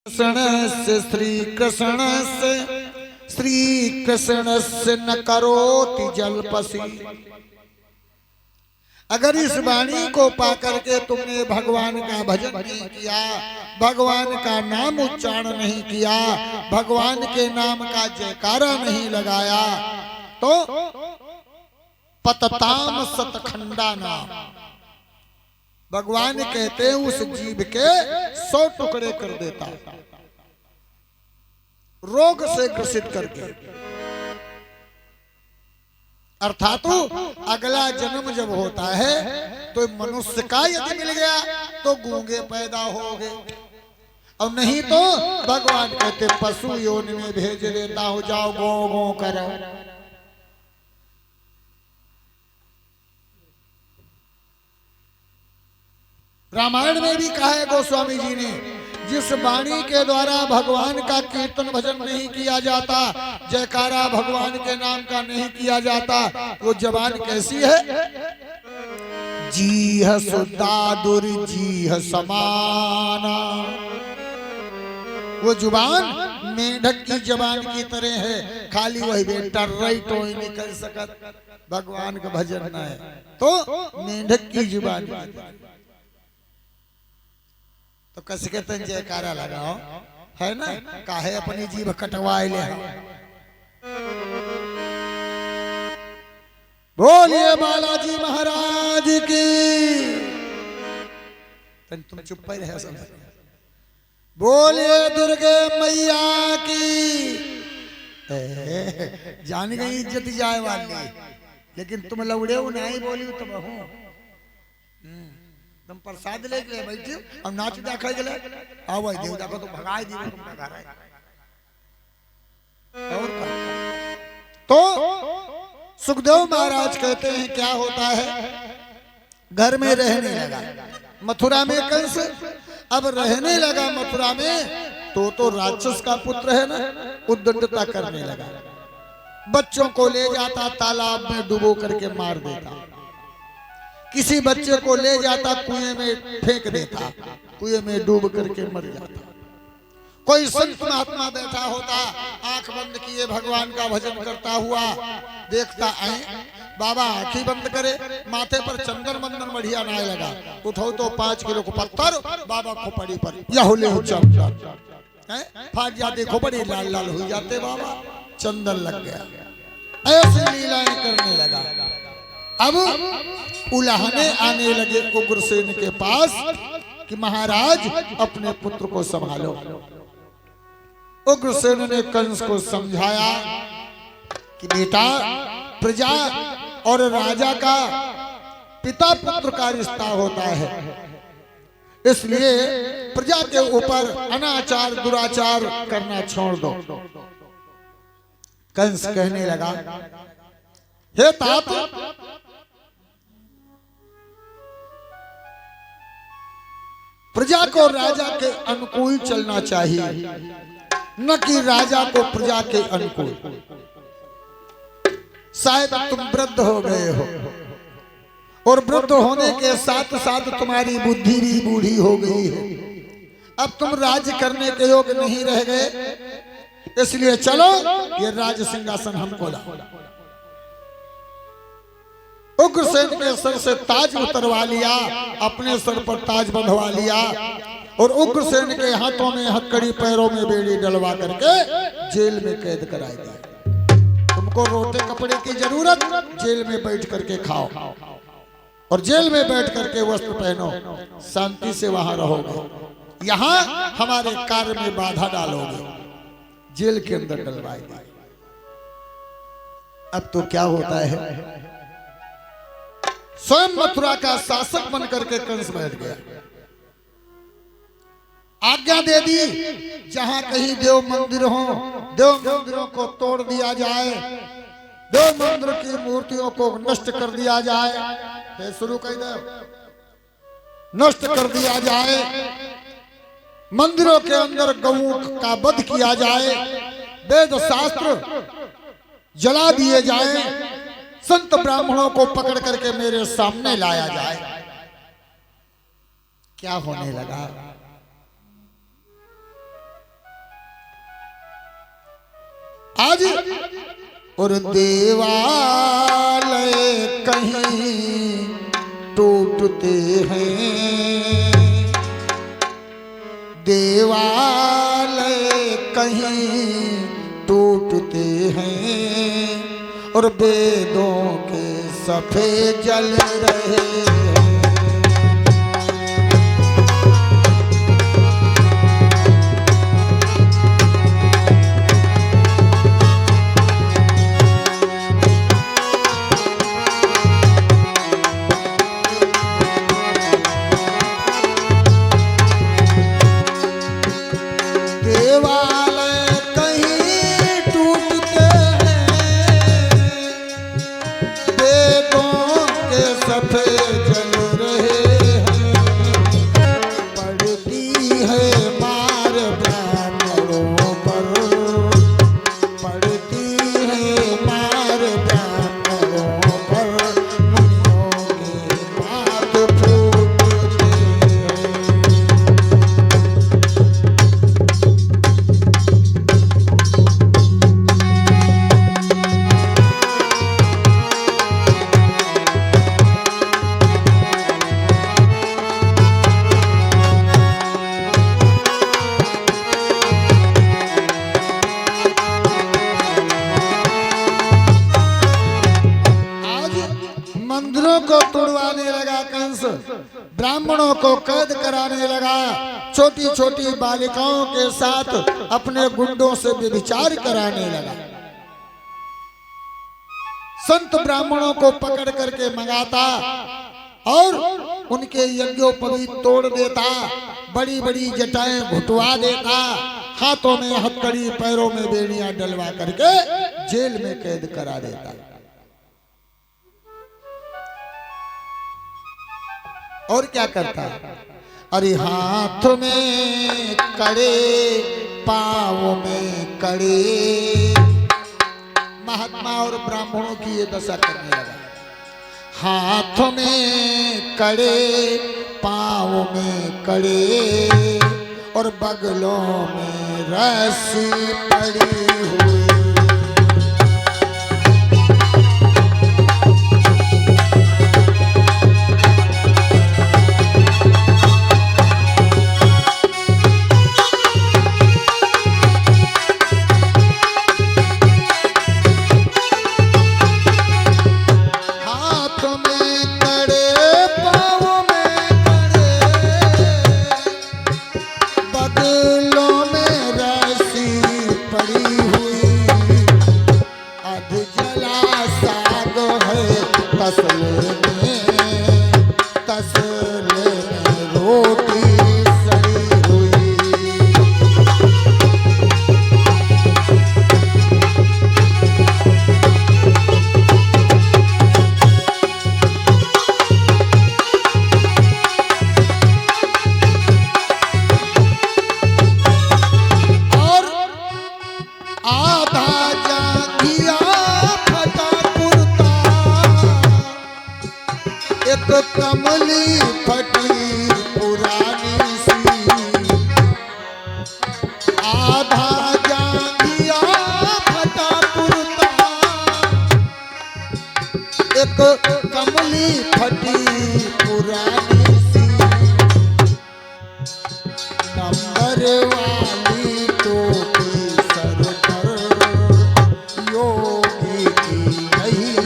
कृष्णस्य श्रीकृष्णस्य श्रीकृष्णस्य न करोति जल्पसी। अगर इस वाणी को पाकर के तुमने भगवान का भजन नहीं किया, भगवान का नाम उच्चारण नहीं किया, भगवान के नाम का जयकारा नहीं लगाया, तो पतताम सतखंडा नाम, भगवान कहते हैं उस जीव के 100 टुकड़े कर देता, रोग से ग्रसित करके। अर्थात अगला जन्म जब होता है तो मनुष्य का यदि मिल गया तो गूंगे पैदा हो गए, और नहीं तो भगवान कहते पशु योनि में भेज देता हो, जाओ गो गो करो। रामायण में भी कहा है गोस्वामी जी ने, जिस वाणी के द्वारा भगवान का कीर्तन भजन नहीं किया जाता, जयकारा भगवान के नाम का नहीं किया जाता, वो जबान कैसी है? जीह सुद्धा दुर्जीह समाना। वो जुबान मेढक की जबान की तरह है, खाली वही बेटा राइट हो नहीं कर सकत, भगवान का भजन न है तो मेढक की जुबान तो कस के तन जयकारा लगाओ, है ना? काहे अपनी जीभ कटवाए ले। बोलिए बालाजी महाराज की। तुम चुप ही रहे सब। बोलिए दुर्गे मैया की। जान गई इज्जत जाए वाली, लेकिन तुम लौड़े हो नहीं बोली तो बहु तुम प्रसाद लेके बैठी और नाच देखा गए, आओ देवता को तो भगाए दी तुम भगा रहे। और तो सुखदेव महाराज कहते हैं क्या होता है, घर में रहने लगा मथुरा में कंस, अब रहने लगा मथुरा में तो राक्षस का पुत्र है ना, उद्दंडता करने लगा, बच्चों को ले जाता तालाब में डुबो करके मार देता, किसी बच्चे को ले जाता कुएं में फेंक देता, कुएं में डूब करके मर जाता। कोई संत महात्मा बैठा होता, आंख बंद किए भगवान का भजन करता हुआ देखता आए, बाबा आंखें बंद करे, माथे पर चंदन बंदन बढ़िया नाय लगा, उठो तो 5 किलो को पत्थर बाबा खोपड़ी पर यहुले फाट जाते, खोपड़ी लाल लाल हो जाते, बाबा चंदन लग गया। ऐसी लीलाएं करने लगा। अब उलाहने आने लगे उग्रसेन के पास कि महाराज अपने पुत्र को संभालो। उग्रसेन ने कंस को समझाया कि बेटा, प्रजा और राजा का पिता पुत्र का रिश्ता होता है, इसलिए प्रजा के ऊपर अनाचार दुराचार करना छोड़ दो। कंस कहने लगा, हे तात, प्रजा को राजा के अनुकूल चलना चाहिए, न कि राजा को प्रजा के अनुकूल। शायद तुम वृद्ध हो गए हो, और वृद्ध होने के साथ साथ तुम्हारी बुद्धि भी बूढ़ी हो गई है, अब तुम राज करने के योग नहीं रह गए, इसलिए चलो ये राज सिंहासन हमको लाओ। उग्रसेन के सर से ताज उतरवा लिया, अपने सर पर ताज बंधवा लिया, और उग्रसेन के हाथों में हथकड़ी, पैरों में बेड़ी डलवा करके जेल में कैद कराई दी। तुमको रोटे कपड़े की जरूरत, जेल में बैठ करके खाओ, और जेल में बैठ करके वस्त्र पहनो, शांति से वहां रहोगे, यहां हमारे कार्य में बाधा डालोगे, जेल के अंदर डलवाएंगे। अब तो क्या होता है, स्वयं मथुरा का शासक बनकर के कंस बैठ गया, आज्ञा दे दी जहां कहीं देव मंदिर हो, देव मंदिरों को तोड़ दिया जाए, देव मंदिर की मूर्तियों को नष्ट कर दिया जाए, शुरू कर दो, नष्ट कर दिया जाए, मंदिरों के अंदर गऊ का वध किया जाए, वेद शास्त्र जला दिए जाए, संत ब्राह्मणों को पकड़ करके मेरे सामने लाया जाए। क्या होने लगा, आज और देवालय कहीं टूटते हैं, देवालय कहीं टूटते हैं और वेदों के सफे जल रहे हैं। को तुड़वाने लगा कंस, ब्राह्मणों को कैद कराने लगा, छोटी छोटी बालिकाओं के साथ अपने गुंडों से व्यभिचार कराने लगा, संत ब्राह्मणों को पकड़ करके मंगाता और उनके यज्ञोपवीत तोड़ देता, बड़ी बड़ी जटाएं घुटवा देता, हाथों में हथकड़ी पैरों में बेड़ियां डलवा करके जेल में कैद करा देता। और क्या करता, अरे हाथ में कड़े पाँव में कड़े, महात्मा और ब्राह्मणों की ये दशा करने लगा। हाथ में कड़े पाँव में कड़े और बगलों में रस्सी पड़ी हुई। कमली फटी पुरानी सी, आधा जांघिया फटा कुर्ता, एक कमली फटी पुरानी सी, नंबर वाली टोपी सर पर योगी की नहीं।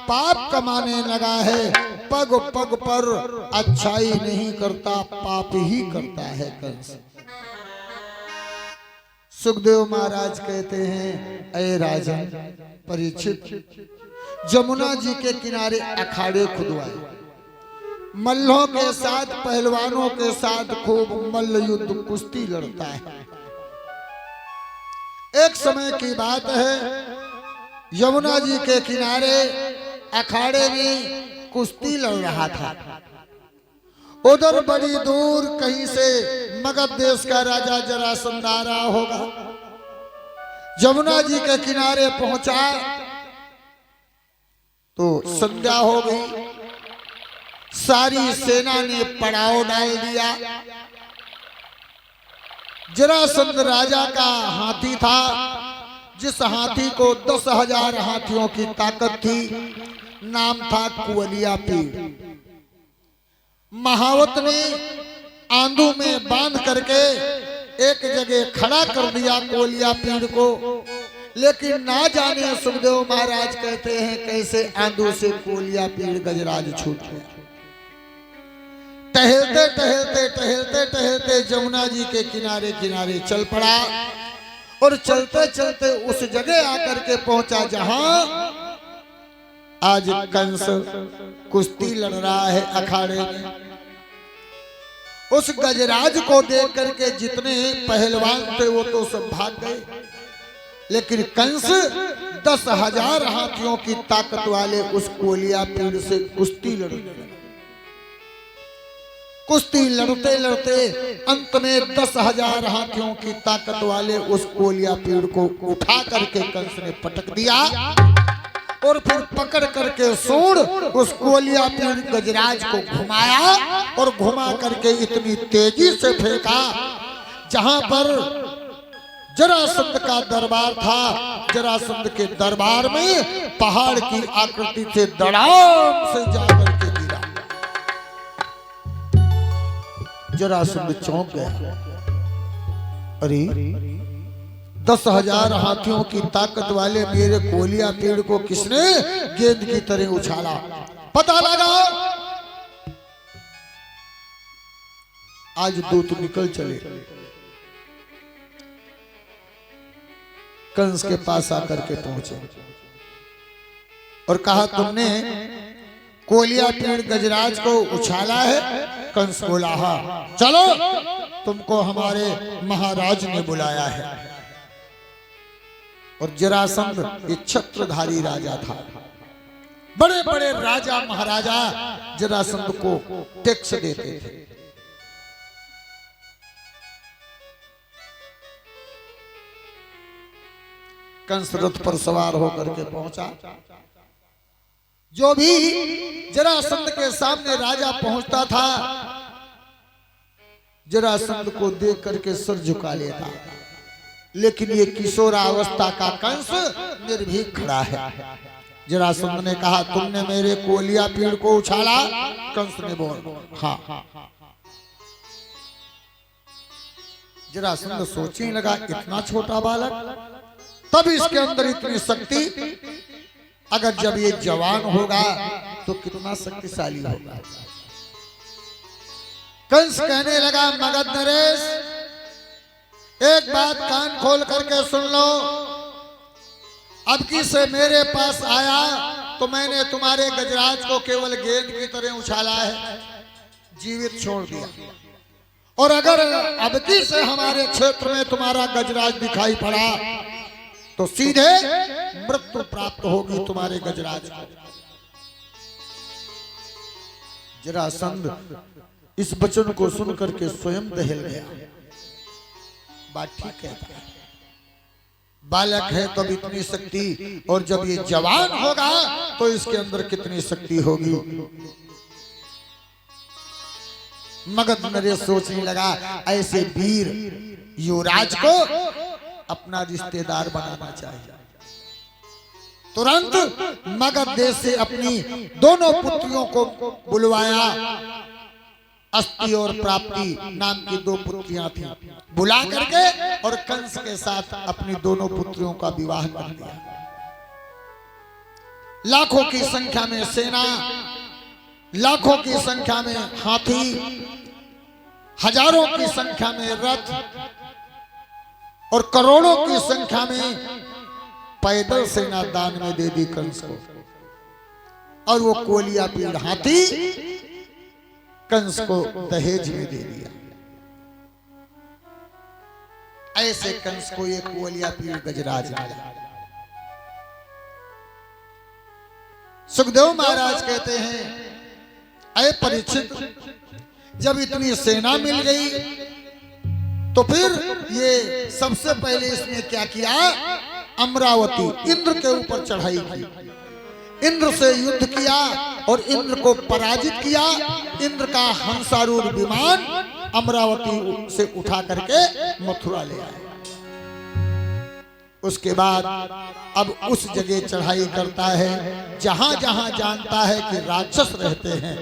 पाप कमाने लगा है, पग पग पर अच्छाई नहीं करता, पाप ही करता है कंस। सुखदेव महाराज कहते हैं, अय राजन परीक्षित, जमुना जी के किनारे अखाड़े खुदवाए, मल्लों के साथ पहलवानों के साथ खूब मल्ल युद्ध कुश्ती लड़ता है। एक समय की बात है, यमुना जी के किनारे अखाड़े में कुश्ती लड़ रहा था। उधर बड़ी दूर कहीं से मगध देश का राजा जरासंध आ रहा होगा। यमुना जी के किनारे पहुंचा तो संध्या हो गई। सारी सेना ने पड़ाव डाल दिया। जरासंध राजा का हाथी था, जिस हाथी को 10,000 हाथियों की ताकत थी। नाम था कुवलिया पीड़। महावत ने आंधू में बांध करके एक जगह खड़ा कर दिया कुवलिया पीड़ को। लेकिन ना जाने सुखदेव महाराज कहते हैं कैसे आंधू से कुवलिया पीड़ गजराज छूट गया। टहलते टहलते टहलते टहलते यमुना जी के किनारे किनारे चल पड़ा और चलते चलते उस जगह आकर के पहुंचा जहां आज कंस कुश्ती लड़ रहा है अखाड़े में। उस गजराज को देख करके जितने पहलवान थे वो तो सब भाग गए, लेकिन कंस 10,000 हाथियों की ताकत वाले उस कुवलिया पीड़ से कुश्ती लड़ रहे। कुश्ती लड़ते लड़ते अंत में 10,000 हाथियों की ताकत वाले उस कुवलिया पीड़ को उठा करके कंस ने पटक दिया और फिर पकड़ करके सूंड उस कुवलिया पीड़ गजराज को घुमाया और घुमा करके इतनी तेजी से फेंका जहां पर जरासंध का दरबार था। जरासंध के दरबार में पहाड़ की आकृति से धड़ाम से जाकर के गिरा। जरासंध चौंक गया। अरे 10,000 हाथियों की ताकत वाले मेरे कुवलिया पेड़ को किसने गेंद की तरह उछाला? पता लगा। आज दूत निकल चले कंस के पास आकर के पहुंचे और कहा तुमने कुवलिया पेड़ गजराज को उछाला है? कंस बोला हाँ। चलो तुमको हमारे महाराज ने बुलाया है। और जरासंध एक छत्रधारी राजा था। बड़े बड़े राजा महाराजा जरासंध को टैक्स देते थे। कंस रथ पर सवार होकर के पहुंचा। जो भी जरासंध के सामने राजा पहुंचता था जरासंध को देख करके सर झुका लेता। लेकिन ये किशोरावस्था का कंस निर्भीक खड़ा है। जरासंध ने कहा तुमने मेरे कुवलिया पेड़ को उछाला? कंस ने बोला हाँ। जरासंध सोचने लगा इतना छोटा बालक, तब इसके अंदर इतनी शक्ति, अगर जब ये जवान होगा तो कितना शक्तिशाली होगा। कंस कहने लगा मगध नरेश एक बात कान खोल करके सुन लो। अब की से मेरे पास आया तो मैंने तुम्हारे गजराज को केवल गेंद की तरह उछाला है, जीवित छोड़ दिया। और अगर अब की से हमारे क्षेत्र में तुम्हारा गजराज दिखाई पड़ा तो सीधे मृत्यु प्राप्त होगी तुम्हारे गजराज को। जरासंध इस वचन को सुनकर के स्वयं दहल गया। बात ठीक है, बालक है तब इतनी शक्ति, और जब ये जवान होगा तो इसके अंदर कितनी शक्ति होगी। मगध नरेश सोचने लगा ऐसे वीर युवराज को अपना रिश्तेदार बनाना चाहिए। तुरंत मगध देश से अपनी दोनों पुत्रियों को बुलवाया। अस्ति और प्राप्ति नाम की 2 पुत्रियां थीं। बुला करके और कंस के साथ अपनी दोनों पुत्रियों का विवाह कर दिया। लाखों की संख्या में सेना, लाखों की संख्या में हाथी, हजारों की संख्या में रथ और करोड़ों की संख्या में पैदल सेना दान में दे दी कंस को। और वो कुवलिया पेड़ हाथी कंस को दहेज में दे दिया। ऐसे कंस को एक कुवलिया पेड़ गजराज मिला। सुखदेव महाराज कहते हैं, अय परीक्षित, जब इतनी सेना मिल गई तो फिर ये सबसे पहले इसने क्या किया, अमरावती इंद्र के ऊपर चढ़ाई की, इंद्र से युद्ध किया और इंद्र को पराजित किया। इंद्र का हंसारूढ़ विमान अमरावती से उठा करके मथुरा ले आए। उसके बाद अब उस जगह चढ़ाई करता है जहां जहां जानता है कि राक्षस रहते हैं,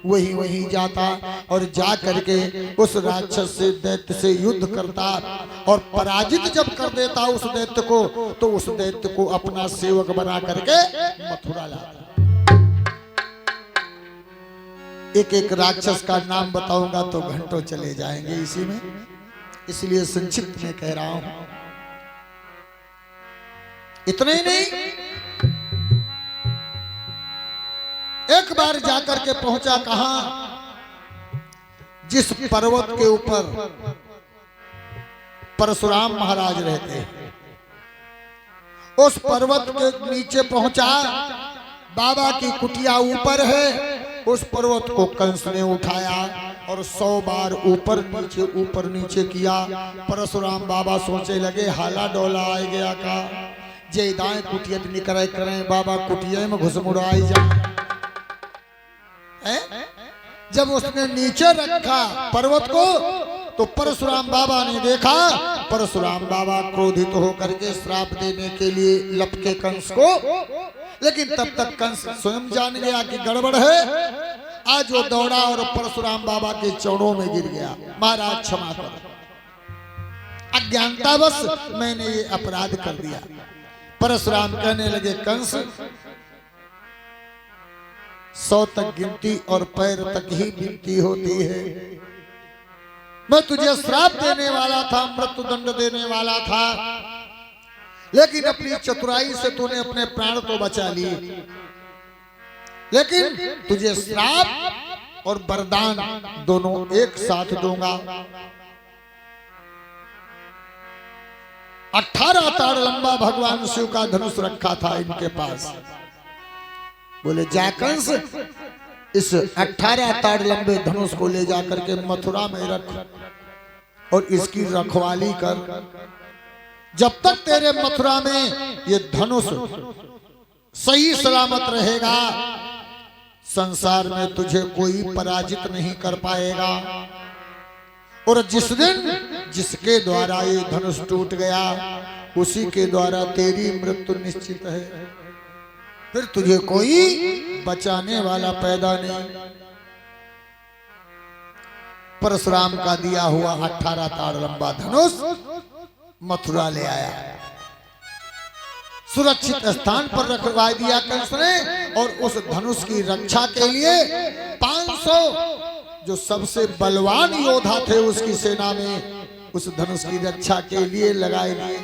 वही वही जाता और जा करके उस राक्षस से, दैत्य से युद्ध करता और पराजित जब कर देता उस दैत्य को, तो उस दैत्य को अपना सेवक बना करके मथुरा लाता। एक एक राक्षस का नाम बताऊंगा तो घंटों चले जाएंगे इसी में, इसलिए संक्षिप्त में कह रहा हूं। इतने ही नहीं, एक बार जाकर के पहुंचा कहां, जिस पर्वत के ऊपर परशुराम महाराज रहते हैं, उस पर्वत के नीचे पहुंचा। बाबा की कुटिया ऊपर है, उस पर्वत को कंस ने उठाया और 100 बार ऊपर नीचे किया। परशुराम बाबा सोचे लगे हाला डोला आ गया का, जे दाएं कुटियत निकरे करें बाबा कुटिया में घुस मुड़ाई जा। जब उसने नीचे रखा पर्वत को तो परशुराम बाबा ने देखा, परशुराम बाबा क्रोधित होकर के श्राप देने के लिए लपके कंस को, लेकिन तब तक कंस स्वयं जान गया कि गड़बड़ है। आज वो दौड़ा और परशुराम बाबा के चरणों में गिर गया, महाराज क्षमा करो, अज्ञानतावश मैंने ये अपराध कर दिया। परशुराम कहने लगे, कंस 100 तक गिनती और पैर तक ही गिनती होती है। मैं तुझे श्राप देने वाला था, मृत्यु दंड देने वाला था, लेकिन अपनी चतुराई से तूने अपने प्राण तो बचा लिए, लेकिन तुझे श्राप और वरदान दोनों एक साथ दूंगा। 18 ताड़ लंबा भगवान शिव का धनुष रखा था इनके पास। बोले जा कंस, इस 18 ताड़ लंबे धनुष को ले जाकर के मथुरा में रख और इसकी रखवाली कर। जब तक तेरे मथुरा में ये धनुष सही सलामत रहेगा, संसार में तुझे कोई पराजित नहीं कर पाएगा। और जिस दिन जिसके द्वारा ये धनुष टूट गया, उसी के द्वारा तेरी मृत्यु निश्चित है, फिर तुझे कोई बचाने वाला पैदा नहीं। परशुराम का दिया हुआ 18 ताड़ लंबा धनुष मथुरा ले आया, सुरक्षित स्थान पर रखवा दिया कंस ने। और उस धनुष की रक्षा के लिए 500 जो सबसे बलवान योद्धा थे उसकी सेना में उस धनुष की रक्षा के लिए लगाए दिए।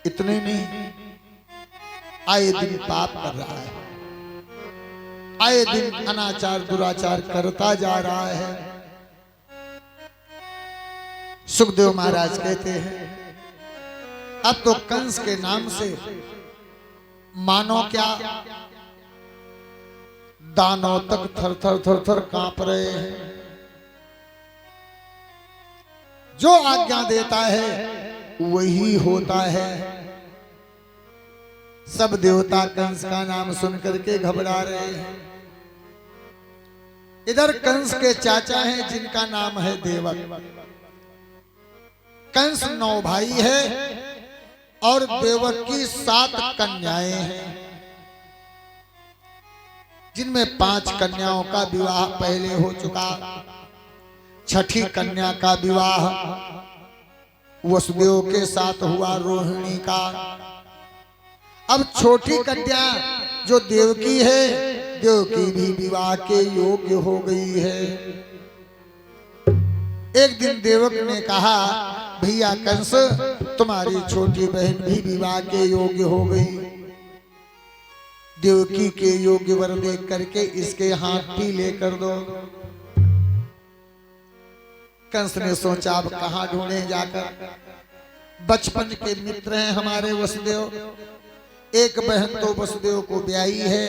इतने नहीं, आए दिन पाप कर रहा है, आए दिन अनाचार दुराचार करता जा रहा है। सुखदेव महाराज कहते हैं, अब तो कंस के नाम से मानो क्या दानव तक थर थर थर थर कांप रहे हैं। जो आज्ञा देता है वही होता है। सब देवता कंस का नाम सुनकर के घबरा रहे हैं। इधर कंस के चाचा हैं जिनका नाम है देवक। कंस 9 भाई है और देवक की 7 कन्याएं हैं, जिनमें 5 कन्याओं का विवाह पहले हो चुका। छठी कन्या का विवाह वसुदेव के साथ हुआ, रोहिणी का। अब छोटी कन्या जो देवकी है, देवकी भी विवाह के योग्य हो गई है। एक दिन देवक ने कहा, भैया कंस, तुम्हारी छोटी बहन भी विवाह के योग्य हो गई। देवकी के योग्य वर देख करके इसके हाथ भी लेकर दो। कंस ने सोचा अब कहाँ ढूंढे जाकर, बचपन के मित्र हैं हमारे वसुदेव, एक बहन तो वसुदेव को ब्याही है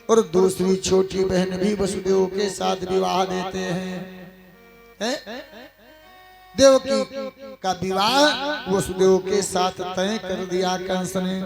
और दूसरी छोटी बहन भी वसुदेव के साथ विवाह देते हैं। देवकी का विवाह वसुदेव के साथ तय कर दिया कंस ने।